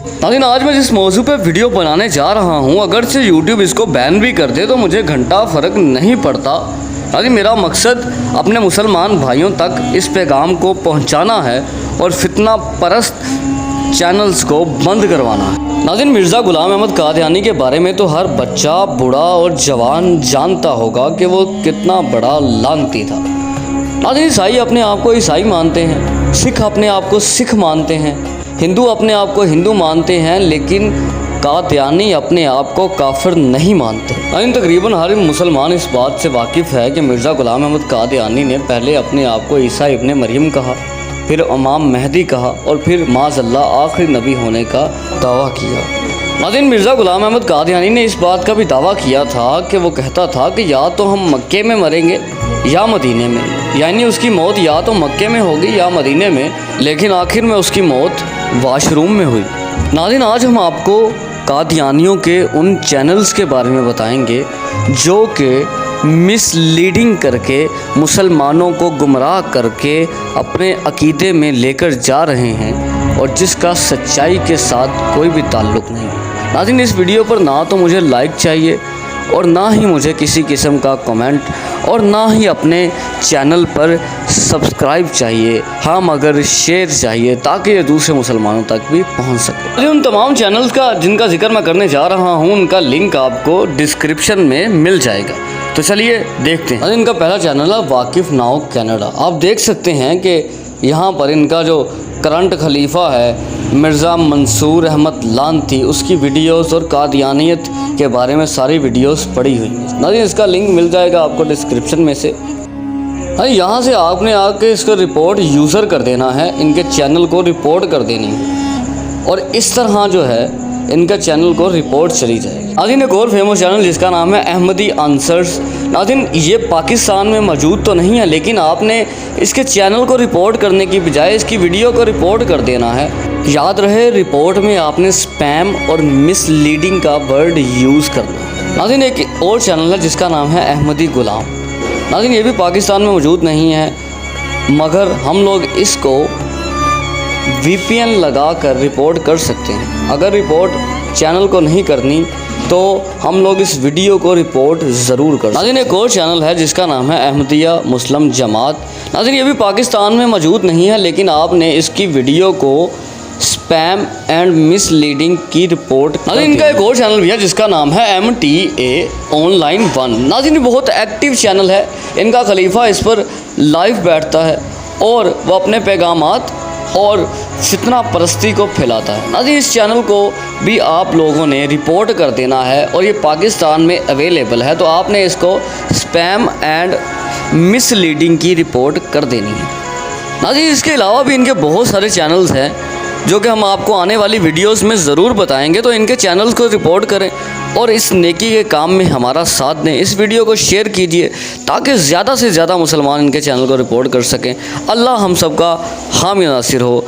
नाज़रीन, आज मैं जिस मौजू पे वीडियो बनाने जा रहा हूँ, अगरचे यूट्यूब इसको बैन भी कर दे तो मुझे घंटा फ़र्क नहीं पड़ता। नाज़रीन, मेरा मकसद अपने मुसलमान भाइयों तक इस पैगाम को पहुँचाना है और फितना परस्त चैनल्स को बंद करवाना है। नाज़रीन, मिर्ज़ा ग़ुलाम अहमद कादियानी के बारे में तो हर बच्चा, बूढ़ा और जवान जानता होगा कि वो कितना बड़ा लानती था। नाज़रीन, ईसाई अपने आप को ईसाई मानते हैं, सिख अपने आप को सिख मानते हैं, हिंदू अपने आप को हिंदू मानते हैं, लेकिन कादियानी अपने आप को काफिर नहीं मानते। नाज़रीन, तकरीबन हर मुसलमान इस बात से वाकिफ़ है कि मिर्ज़ा ग़ुलाम अहमद कादियानी ने पहले अपने आप को ईसा इब्ने मरियम कहा, फिर इमाम मेहदी कहा और फिर माज़अल्लाह आखिरी नबी होने का दावा किया। नाज़रीन, मिर्ज़ा ग़ुलाम अहमद कादियानी ने इस बात का भी दावा किया था कि वो कहता था कि या तो हम मक्के में मरेंगे या मदीने में, यानी उसकी मौत या तो मक्के में होगी या मदीने में, लेकिन आखिर में उसकी मौत वाशरूम में हुई। नाज़रीन, आज हम आपको कादियानियों के उन चैनल्स के बारे में बताएंगे जो कि मिसलीडिंग करके मुसलमानों को गुमराह करके अपने अकीदे में लेकर जा रहे हैं और जिसका सच्चाई के साथ कोई भी ताल्लुक़ नहीं। नाज़रीन, इस वीडियो पर ना तो मुझे लाइक चाहिए और ना ही मुझे किसी किस्म का कमेंट और ना ही अपने चैनल पर सब्सक्राइब चाहिए, हाँ मगर शेयर चाहिए ताकि ये दूसरे मुसलमानों तक भी पहुंच सके। उन तमाम चैनल्स का जिनका जिक्र मैं करने जा रहा हूं, उनका लिंक आपको डिस्क्रिप्शन में मिल जाएगा। तो चलिए देखते हैं। इनका पहला चैनल है वाकिफ़ नाउ कनाडा। आप देख सकते हैं कि यहाँ पर इनका जो करंट खलीफा है मिर्ज़ा मंसूर अहमद लानती, उसकी वीडियोस और कादियानियत के बारे में सारी वीडियोस पड़ी हुई है। नाज़रीन, इसका लिंक मिल जाएगा आपको डिस्क्रिप्शन में से। यहाँ से आपने आके इसको रिपोर्ट यूज़र कर देना है, इनके चैनल को रिपोर्ट कर देनी है और इस तरह जो है इनका चैनल को रिपोर्ट चली जाएगी। नाज़रीन, एक और फेमस चैनल जिसका नाम है अहमदी आंसर्स। नाज़रीन, ये पाकिस्तान में मौजूद तो नहीं है, लेकिन आपने इसके चैनल को रिपोर्ट करने की बजाय इसकी वीडियो को रिपोर्ट कर देना है। याद रहे, रिपोर्ट में आपने स्पैम और मिसलीडिंग का वर्ड यूज़ करना है। नाज़रीन, एक और चैनल है जिसका नाम है अहमदी ग़ुलाम। नाज़रीन, ये भी पाकिस्तान में मौजूद नहीं है, मगर हम लोग इसको VPN लगा कर रिपोर्ट कर सकते हैं। अगर रिपोर्ट चैनल को नहीं करनी तो हम लोग इस वीडियो को रिपोर्ट ज़रूर कर। नाज़रीन, एक और चैनल है जिसका नाम है अहमदिया मुस्लिम जमात। नाज़रीन, ये भी पाकिस्तान में मौजूद नहीं है, लेकिन आपने इसकी वीडियो को स्पैम एंड मिसलीडिंग की रिपोर्ट। नाज़रीन, इनका एक और चैनल भी है जिसका नाम है MTA ऑनलाइन 1। नाज़रीन, बहुत एक्टिव चैनल है, इनका खलीफा इस पर लाइव बैठता है और वह अपने पैगामात और फितना परस्ती को फैलाता है। नाज़रीन, इस चैनल को भी आप लोगों ने रिपोर्ट कर देना है और ये पाकिस्तान में अवेलेबल है, तो आपने इसको स्पैम एंड मिसलीडिंग की रिपोर्ट कर देनी है। नाज़रीन, इसके अलावा भी इनके बहुत सारे चैनल्स हैं जो कि हम आपको आने वाली वीडियोस में ज़रूर बताएंगे, तो इनके चैनल्स को रिपोर्ट करें और इस नेकी के काम में हमारा साथ दें। इस वीडियो को शेयर कीजिए ताकि ज़्यादा से ज़्यादा मुसलमान इनके चैनल को रिपोर्ट कर सकें। अल्लाह हम सब का हामी नासिर हो।